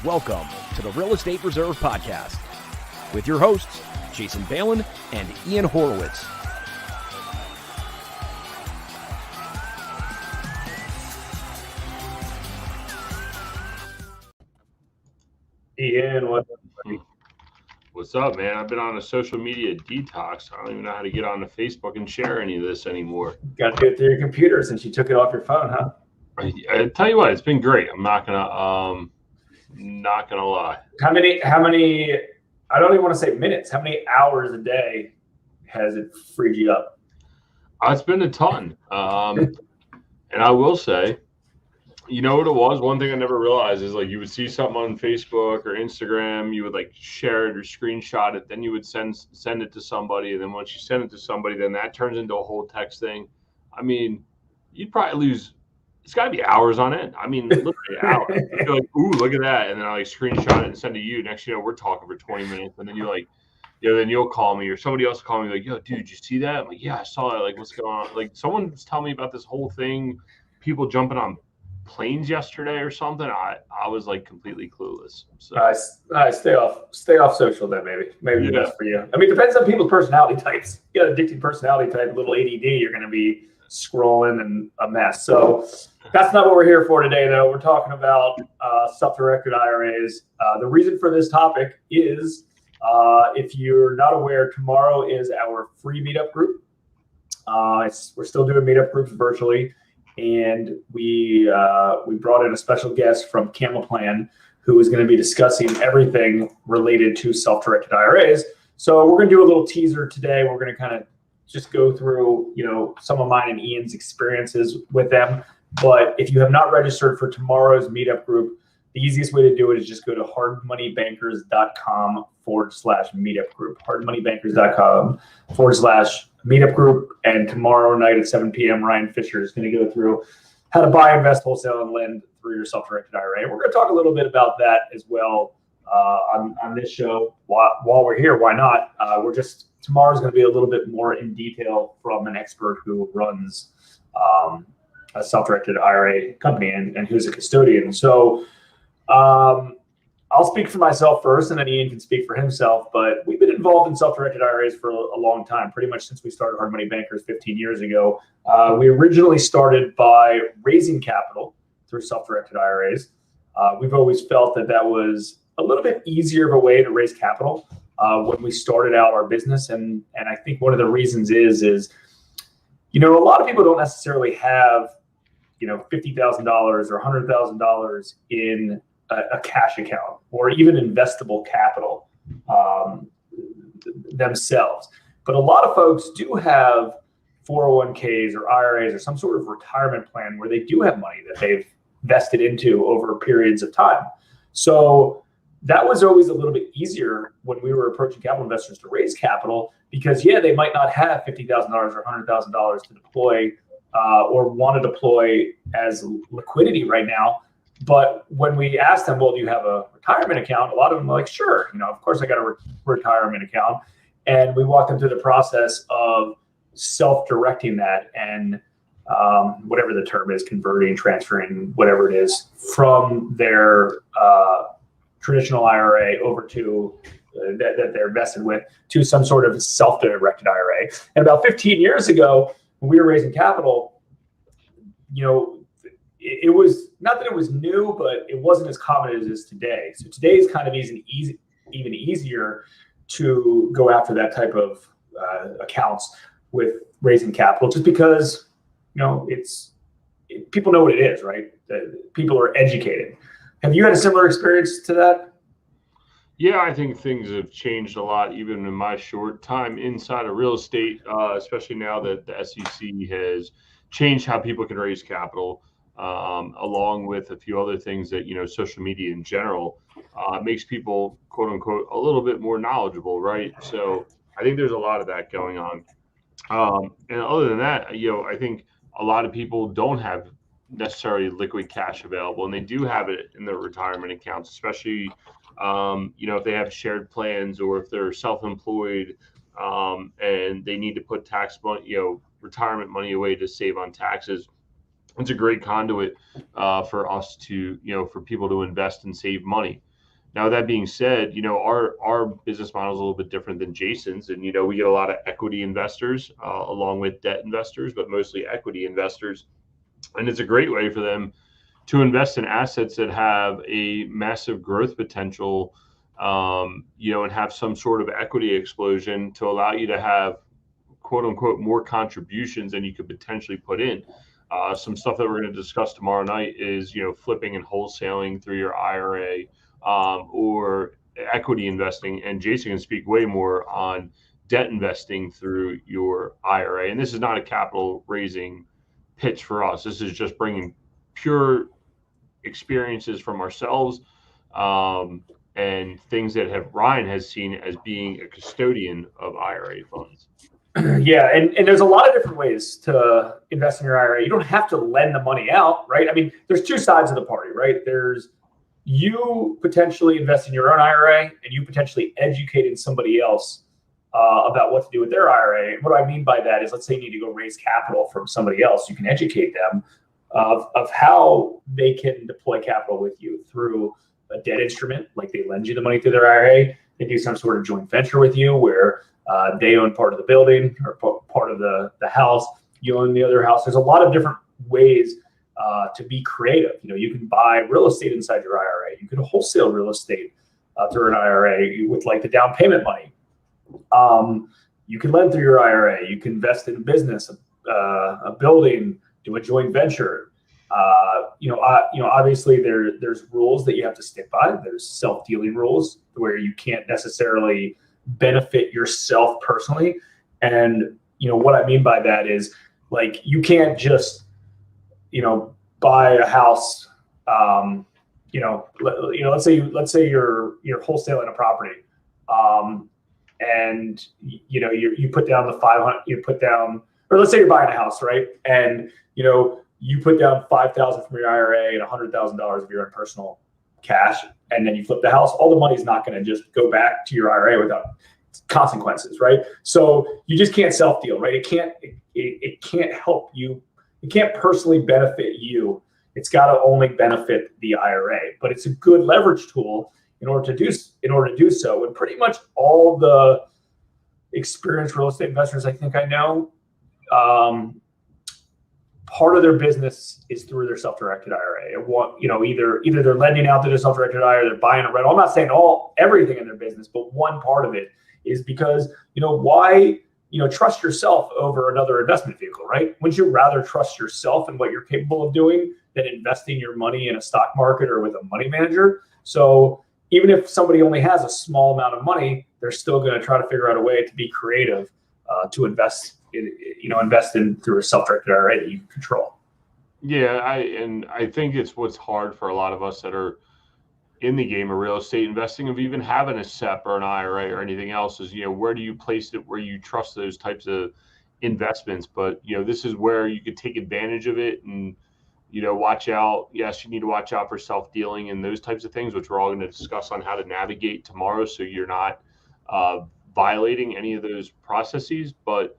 Welcome to the Real Estate Reserve Podcast with your hosts, Jason Balin and Ian Horowitz. Ian, What's up, man? I've been on a social media detox. I don't even know how to get onto Facebook and share any of this anymore. Got to do it through your computer since you took it off your phone, huh? I tell you what, it's been great. I'm not gonna lie. How many? I don't even want to say minutes. How many hours a day has it freed you up? It's been a ton. And I will say, you know what it was? One thing I never realized is like you would see something on Facebook or Instagram, you would like share it or screenshot it, then you would send it to somebody, and then once you send it to somebody, then that turns into a whole text thing. I mean, you'd probably lose. It's got to be hours on end. I mean, literally hours. You're like, ooh, look at that, and then I like screenshot it and send it to you. Next, we're talking for 20 minutes, and then you're like, then you'll call me or somebody else will call me like, yo, dude, did you see that? I'm like, yeah, I saw it. Like, what's going on? Like, someone was telling me about this whole thing, people jumping on planes yesterday or something. I was like completely clueless. So stay off social then, maybe the best for you. I mean, it depends on people's personality types. You got addicted personality type, a little ADD, you're going to be scrolling and a mess. So that's not what we're here for today, though. We're talking about self-directed IRAs. The reason for this topic is, if you're not aware, tomorrow is our free meetup group. We're still doing meetup groups virtually. And we brought in a special guest from Camel who is going to be discussing everything related to self-directed IRAs. So we're going to do a little teaser today. We're going to kind of just go through, some of mine and Ian's experiences with them. But if you have not registered for tomorrow's meetup group, the easiest way to do it is just go to hardmoneybankers.com/meetup group. hardmoneybankers.com/meetup group. And tomorrow night at 7 p.m., Ryan Fisher is going to go through how to buy, invest, wholesale, and lend through your self-directed IRA. We're going to talk a little bit about that as well on this show. While we're here, why not? Tomorrow's going to be a little bit more in detail from an expert who runs a self-directed IRA company and who's a custodian. So I'll speak for myself first, and then Ian can speak for himself. But we've been involved in self-directed IRAs for a long time, pretty much since we started Hard Money Bankers 15 years ago. We originally started by raising capital through self-directed IRAs. We've always felt that was a little bit easier of a way to raise capital when we started out our business. And I think one of the reasons is a lot of people don't necessarily have, $50,000 or $100,000 in a cash account or even investable capital themselves. But a lot of folks do have 401ks or IRAs or some sort of retirement plan where they do have money that they've vested into over periods of time. So that was always a little bit easier when we were approaching capital investors to raise capital because, they might not have $50,000 or $100,000 to deploy or want to deploy as liquidity right now. But when we asked them, well, do you have a retirement account? A lot of them are like, sure, of course I got a retirement account. And we walked them through the process of self-directing that and whatever the term is, converting, transferring, whatever it is, from their traditional IRA over to that they're vested with to some sort of self-directed IRA. And about 15 years ago, when we were raising capital, it was not that it was new, but it wasn't as common as it is today. So today is kind of even easier to go after that type of accounts with raising capital, just because people know what it is, right? People are educated. Have you had a similar experience to that? Yeah, I think things have changed a lot, even in my short time inside of real estate, especially now that the SEC has changed how people can raise capital, along with a few other things that, social media in general makes people, quote unquote, a little bit more knowledgeable, right? So I think there's a lot of that going on. And other than that, I think a lot of people don't have necessarily liquid cash available, and they do have it in their retirement accounts, especially if they have shared plans or if they're self-employed and they need to put tax money, retirement money away to save on taxes. It's a great conduit for us to, for people to invest and save money. Now, that being said, our business model is a little bit different than Jason's, and we get a lot of equity investors along with debt investors, but mostly equity investors, and it's a great way for them to invest in assets that have a massive growth potential, and have some sort of equity explosion to allow you to have, quote unquote, more contributions than you could potentially put in. Some stuff that we're going to discuss tomorrow night is, flipping and wholesaling through your IRA, or equity investing. And Jason can speak way more on debt investing through your IRA. And this is not a capital raising pitch for us. This is just bringing pure experiences from ourselves, and things that Ryan has seen as being a custodian of IRA funds. Yeah, and there's a lot of different ways to invest in your IRA. You don't have to lend the money out, right? I mean, there's two sides of the party, right? There's you potentially invest in your own IRA, and you potentially educating somebody else about what to do with their IRA. And what I mean by that is, let's say you need to go raise capital from somebody else. You can educate them of how they can deploy capital with you through a debt instrument, like they lend you the money through their IRA. They do some sort of joint venture with you where they own part of the building or part of the house. You own the other house. There's a lot of different ways to be creative. You can buy real estate inside your IRA. You can wholesale real estate through an IRA with like the down payment money. You can lend through your IRA. You can invest in a business, a building, do a joint venture. Obviously there's rules that you have to stick by. There's self-dealing rules where you can't necessarily benefit yourself personally. And what I mean by that is, like, you can't just buy a house. Let's say you're wholesaling a property, and you put down the 500. You put down, or let's say you're buying a house, right? And you put down $5,000 from your IRA and $100,000 of your own personal cash, and then you flip the house. All the money's not going to just go back to your IRA without consequences, right? So you just can't self-deal, right? It can't help you. It can't personally benefit you. It's got to only benefit the IRA. But it's a good leverage tool in order to do so. And pretty much all the experienced real estate investors I think I know, part of their business is through their self-directed IRA. Either they're lending out to their self-directed IRA, or they're buying a rental. I'm not saying everything in their business, but one part of it is because why trust yourself over another investment vehicle, right? Wouldn't you rather trust yourself and what you're capable of doing than investing your money in a stock market or with a money manager? So even if somebody only has a small amount of money, they're still going to try to figure out a way to be creative to invest in through a self-directed IRA that you can control. Yeah, I think it's what's hard for a lot of us that are in the game of real estate investing, of even having a SEP or an IRA or anything else, is where do you place it, where you trust those types of investments. But this is where you could take advantage of it and watch out. Yes, you need to watch out for self-dealing and those types of things, which we're all going to discuss on how to navigate tomorrow, so you're not violating any of those processes. But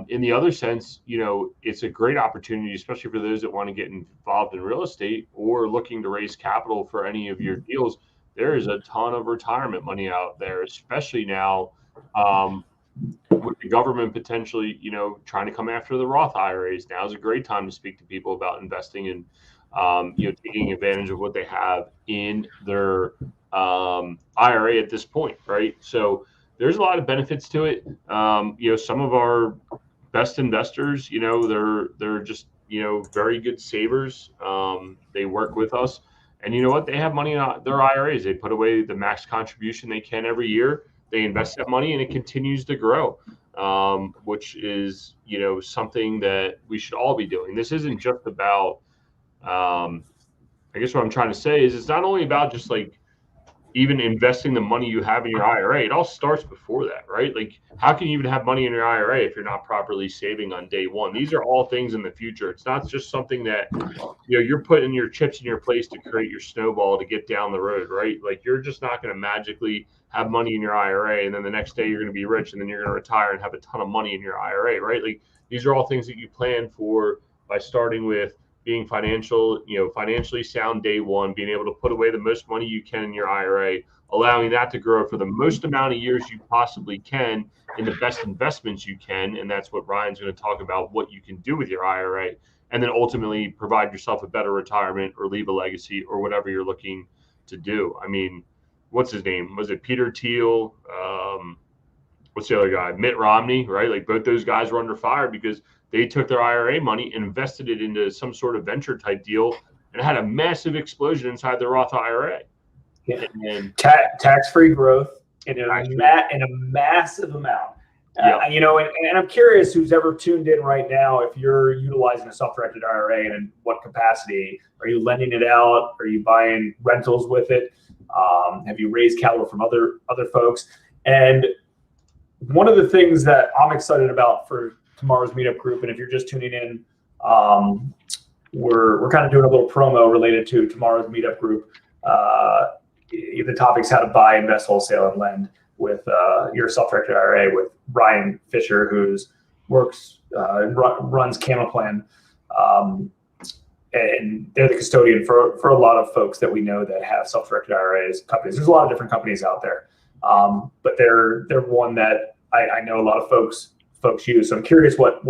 in the other sense, it's a great opportunity, especially for those that want to get involved in real estate or looking to raise capital for any of your deals. There is a ton of retirement money out there, especially now with the government potentially, trying to come after the Roth IRAs. Now is a great time to speak to people about investing in, taking advantage of what they have in their IRA at this point, right? So there's a lot of benefits to it. Some of our best investors, they're just, very good savers. They work with us, and you know what? They have money in their IRAs. They put away the max contribution they can every year. They invest that money and it continues to grow, which is, something that we should all be doing. This isn't just about, I guess what I'm trying to say is, it's not only about just like even investing the money you have in your IRA. It all starts before that, right? Like, how can you even have money in your IRA if you're not properly saving on day one? These are all things in the future. It's not just something that, you're putting your chips in your place to create your snowball to get down the road, right? Like, you're just not going to magically have money in your IRA and then the next day you're going to be rich and then you're going to retire and have a ton of money in your IRA, right? Like, these are all things that you plan for by starting with being financially sound day one, being able to put away the most money you can in your IRA, allowing that to grow for the most amount of years you possibly can in the best investments you can. And that's what Ryan's going to talk about, what you can do with your IRA, and then ultimately provide yourself a better retirement or leave a legacy or whatever you're looking to do. I mean, what's his name? Was it Peter Thiel? What's the other guy? Mitt Romney, right? Like both those guys were under fire because they took their IRA money and invested it into some sort of venture type deal and had a massive explosion inside their Roth IRA. Yeah. And tax-free growth in a massive amount. Yeah. And I'm curious who's ever tuned in right now, if you're utilizing a self-directed IRA and in what capacity. Are you lending it out? Are you buying rentals with it? Have you raised capital from other folks? And one of the things that I'm excited about for tomorrow's meetup group, and if you're just tuning in, we're kind of doing a little promo related to tomorrow's meetup group. The topic's how to buy, invest, wholesale, and lend with your self-directed IRA with Ryan Fisher, who's runs Camel Plan, and they're the custodian for a lot of folks that we know that have self-directed IRAs companies. There's a lot of different companies out there, but they're one that I know a lot of folks use. So I'm curious what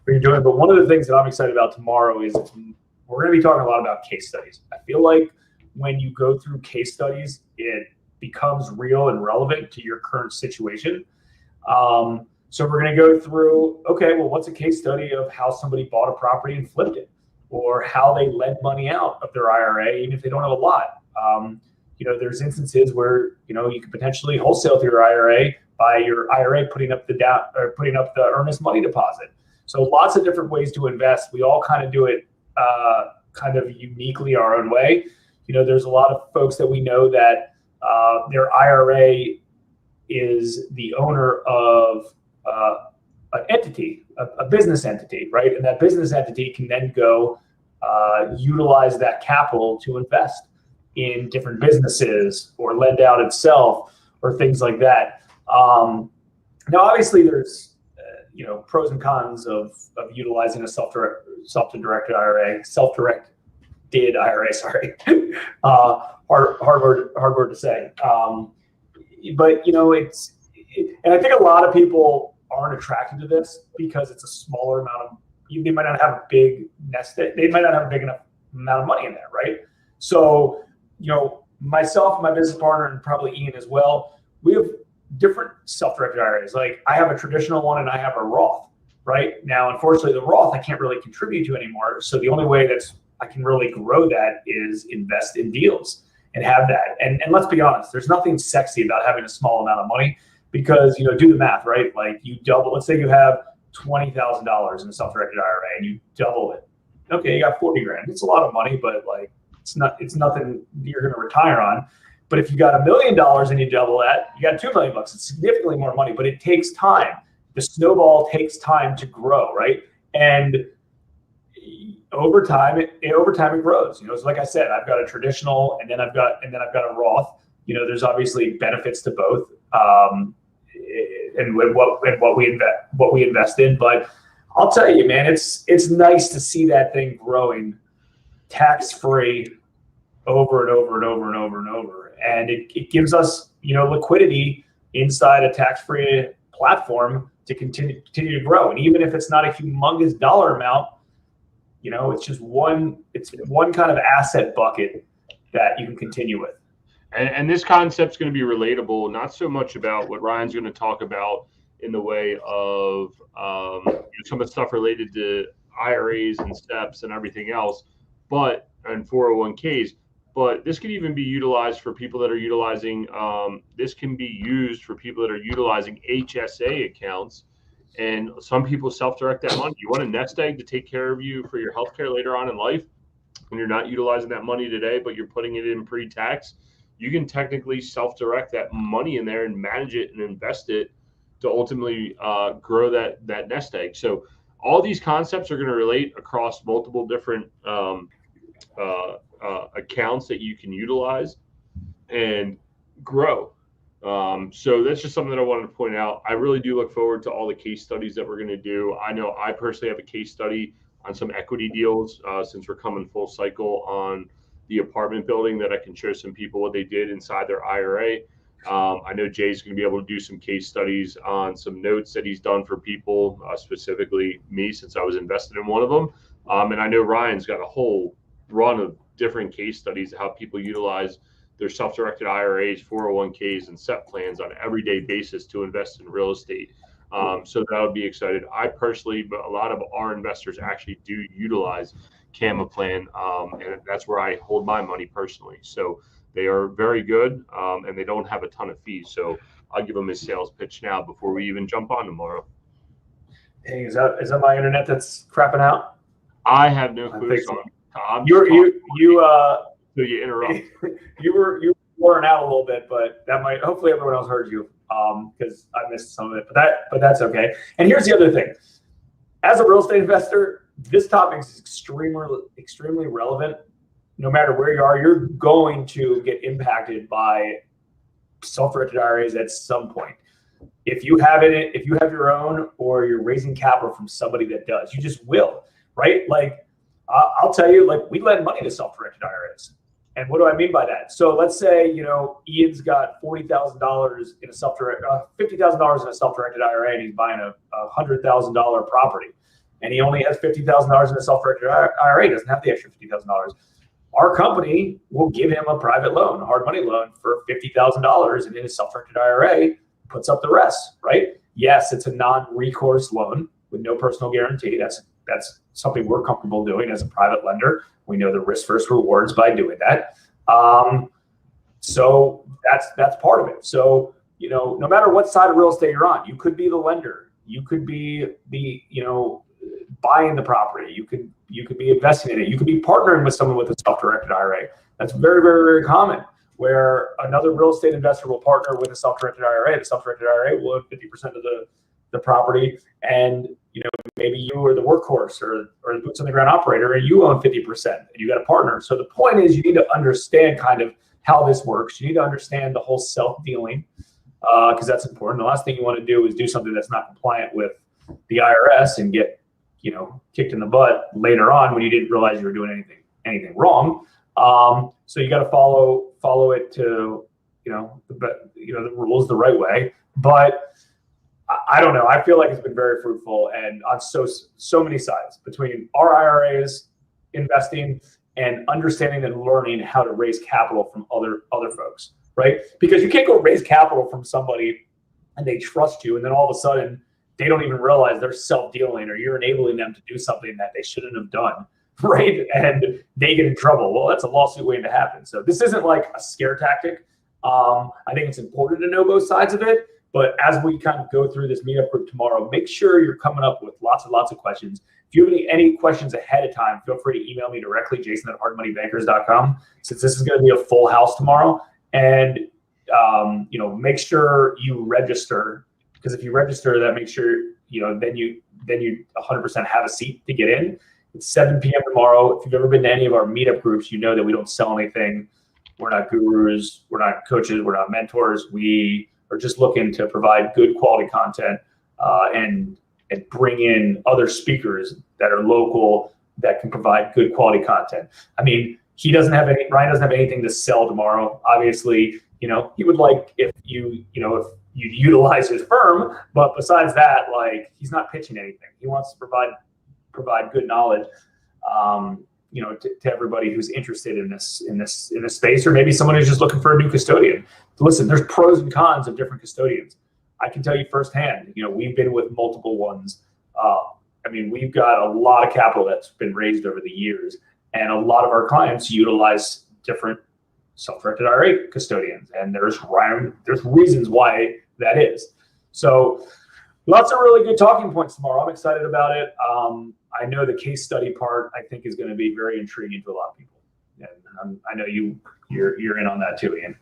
you're doing. But one of the things that I'm excited about tomorrow is we're going to be talking a lot about case studies. I feel like when you go through case studies, it becomes real and relevant to your current situation. So we're going to go through, okay, well, what's a case study of how somebody bought a property and flipped it, or how they lend money out of their IRA, even if they don't have a lot. There's instances where, you could potentially wholesale through your IRA by your IRA putting up the earnest money deposit. So lots of different ways to invest. We all kind of do it kind of uniquely our own way. There's a lot of folks that we know that their IRA is the owner of an entity, a business entity, right? And that business entity can then go utilize that capital to invest in different businesses or lend out itself or things like that. Now, obviously, there's pros and cons of utilizing a self-directed IRA, self-directed IRA. Sorry, hard word to say. But and I think a lot of people aren't attracted to this because it's a smaller amount of. They might not have a big nest. They might not have a big enough amount of money in there, right? So, myself and my business partner, and probably Ian as well, we have different self-directed IRAs. Like I have a traditional one and I have a Roth, right? Now, unfortunately, the Roth I can't really contribute to anymore. So the only way I can really grow that is invest in deals and have that. And let's be honest, there's nothing sexy about having a small amount of money because, do the math, right? Like you double, let's say you have $20,000 in a self-directed IRA and you double it. Okay, you got 40 grand. It's a lot of money, but like it's nothing you're going to retire on. But if you got $1 million and you double that, you got $2 million. It's significantly more money, but it takes time. The snowball takes time to grow, right? And over time, it grows. So like I said, I've got a traditional, and then I've got a Roth. There's obviously benefits to both, and what we invest in. But I'll tell you, man, it's nice to see that thing growing tax-free over and over and over and over and over. And it gives us, liquidity inside a tax-free platform to continue to grow. And even if it's not a humongous dollar amount, it's just one kind of asset bucket that you can continue with. And this concept's going to be relatable, not so much about what Ryan's going to talk about in the way of some of the stuff related to IRAs and steps and everything else, and 401ks. But this can even be utilized for people that are utilizing. This can be used for people that are utilizing HSA accounts, and some people self-direct that money. You want a nest egg to take care of you for your healthcare later on in life, when you're not utilizing that money today, but you're putting it in pre-tax. You can technically self-direct that money in there and manage it and invest it to ultimately grow that nest egg. So all these concepts are going to relate across multiple different accounts that you can utilize and grow. So that's just something that I wanted to point out. I really do look forward to all the case studies that we're going to do. I know I personally have a case study some equity deals since we're coming full cycle on the apartment building that I can show some people what they did inside their IRA. I know Jay's going to be able to do some case studies on some notes that he's done for people, specifically me, since I was invested in one of them. And I know Ryan's got a whole run of different case studies of how people utilize their self-directed IRAs, 401ks, and SEP plans on an everyday basis to invest in real estate. So that would be excited. I personally, but a lot of our investors actually do utilize Gamma Plan, and that's where I hold my money personally. So they are very good, and they don't have a ton of fees. So I'll give them his sales pitch now before we even jump on tomorrow. Hey, is that my internet that's crapping out? I have no clue. So you interrupt. You were worn out a little bit, but that might, hopefully everyone else heard you, because I missed some of it, but that's okay. And here's the other thing. As a real estate investor, this topic is extremely relevant. No matter where you are, you're going to get impacted by self-directed IRAs at some point. If you have your own, or you're raising capital from somebody that does, you just will, right? Like, I'll tell you, like, we lend money to self-directed IRAs. And what do I mean by that? So let's say, Ian's got $40,000 in a $50,000 in a self-directed IRA, and he's buying a $100,000 property, and he only has $50,000 in a self-directed IRA. He doesn't have the extra $50,000. Our company will give him a private loan, a hard money loan for $50,000, and in his self-directed IRA puts up the rest, right? Yes, it's a non-recourse loan with no personal guarantee. That's something we're comfortable doing as a private lender. We know the risk versus rewards by doing that. So that's part of it. So, no matter what side of real estate you're on, you could be the lender, you could be the, buying the property, you could be investing in it, you could be partnering with someone with a self-directed IRA. That's very, very, very common, where another real estate investor will partner with a self-directed IRA. The self-directed IRA will own 50% of the property, and maybe you are the workhorse or the boots on the ground operator, and you own 50%, and you got a partner. So the point is, you need to understand kind of how this works. You need to understand the whole self-dealing, because that's important. The last thing you want to do is do something that's not compliant with the IRS and get kicked in the butt later on when you didn't realize you were doing anything wrong. So you got to follow it to the rules the right way. But I don't know. I feel like it's been very fruitful, and on so many sides, between our IRAs, investing, and understanding and learning how to raise capital from other folks, right? Because you can't go raise capital from somebody and they trust you, and then all of a sudden they don't even realize they're self-dealing, or you're enabling them to do something that they shouldn't have done, right? And they get in trouble. Well, that's a lawsuit waiting to happen. So this isn't like a scare tactic. I think it's important to know both sides of it. But as we kind of go through this meetup group tomorrow, make sure you're coming up with lots and lots of questions. If you have any questions ahead of time, feel free to email me directly, jason@hardmoneybankers.com, since this is going to be a full house tomorrow. And, make sure you register, because if you register, that makes sure, then you 100% have a seat to get in. It's 7 p.m. tomorrow. If you've ever been to any of our meetup groups, you know that we don't sell anything. We're not gurus. We're not coaches. We're not mentors. We are just looking to provide good quality content and bring in other speakers that are local that can provide good quality content. I mean, Ryan doesn't have anything to sell tomorrow. Obviously, he would like if you utilize his firm, but besides that, like, he's not pitching anything. He wants to provide good knowledge, to everybody who's interested in this space, or maybe someone who's just looking for a new custodian. Listen, there's pros and cons of different custodians. I can tell you firsthand, we've been with multiple ones. We've got a lot of capital that's been raised over the years, and a lot of our clients utilize different self-directed IRA custodians, and there's reasons why that is. So lots of really good talking points tomorrow. I'm excited about it. I know the case study part, I think, is going to be very intriguing to a lot of people, and I know you're in on that too, Ian.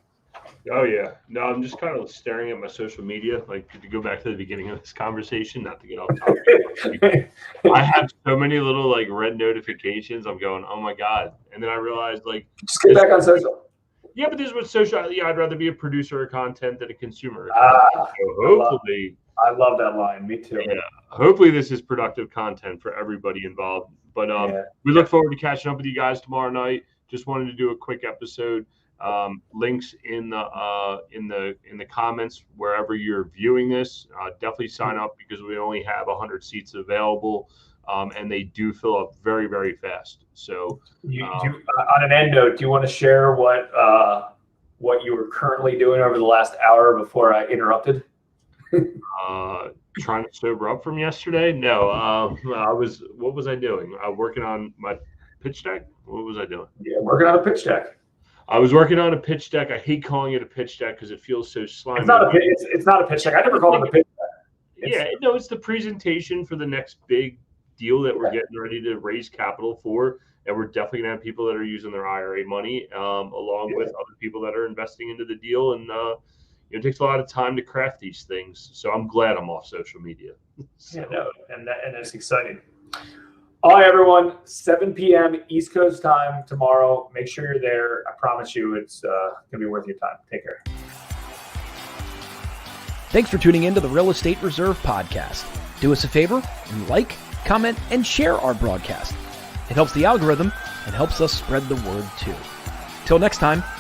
Oh yeah. No, I'm just kind of staring at my social media, like, to go back to the beginning of this conversation, not to get off topic. I have so many little like red notifications. I'm going, oh my God. And then I realized, like, just get back on social. Yeah, but this is what social. Yeah, I'd rather be a producer of content than a consumer. So hopefully, I love that line. Me too. Yeah. Hopefully this is productive content for everybody involved. But we look forward to catching up with you guys tomorrow night. Just wanted to do a quick episode. Links in the comments wherever you're viewing this. Definitely sign up because we only have 100 seats available, and they do fill up very, very fast. So, on an end note, do you want to share what you were currently doing over the last hour before I interrupted? Trying to sober up from yesterday. No, what was I doing? Working on my pitch deck. What was I doing? Yeah, working on a pitch deck. I was working on a pitch deck. I hate calling it a pitch deck because it feels so slimy. It's not a pitch deck. I never call it a pitch deck. It's the presentation for the next big deal that we're getting ready to raise capital for. And we're definitely going to have people that are using their IRA money along with other people that are investing into the deal. And it takes a lot of time to craft these things. So I'm glad I'm off social media. And it's exciting. All right, everyone, 7 p.m. East Coast time tomorrow. Make sure you're there. I promise you it's going to be worth your time. Take care. Thanks for tuning in to the Real Estate Reserve podcast. Do us a favor and like, comment, and share our broadcast. It helps the algorithm and helps us spread the word too. Till next time,